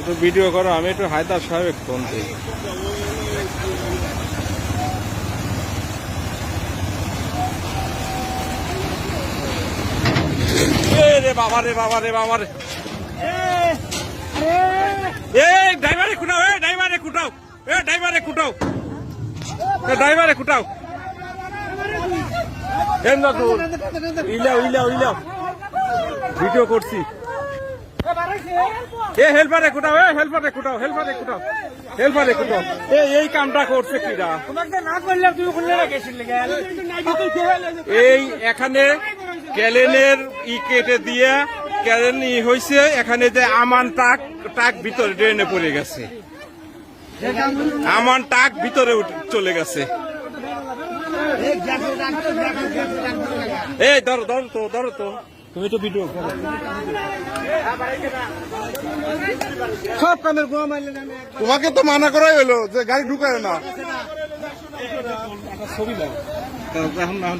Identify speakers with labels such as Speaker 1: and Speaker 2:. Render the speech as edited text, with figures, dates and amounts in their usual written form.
Speaker 1: একটু ভিডিও করো, আমি একটু হায়দার সাহেব ফোন দিই। রে বাবা রে বাবা রে বাবা রে, ড্রাইভারে কুটাও, ড্রাইভারে কুটাও, ড্রাইভারে কুটাও, ড্রাইভারে কুটাও, ইলাও ইলাও ইলাও, ভিডিও করছি। হেল্পারে কুটাও, হেল্পারে কুটাও, হেল্পারে কুটাও, হেল্পারে কুটাও। এই কামটা করছে কিরা? এই এখানে ক্যালেনের কেটে দিয়ে ক্যালেন হয়েছে, এখানে যে আমান টাক ভিতরে ড্রেনে পড়ে গেছে, আমান টাক ভিতরে চলে গেছে। এই ধরো ধরো তো, ধরো তো, তুমি তো ভিডিও করো।
Speaker 2: তোমাকে তো মানা করাই হলো যে গাড়ি ঢুকায় না।
Speaker 1: ছবি দাও এখন, না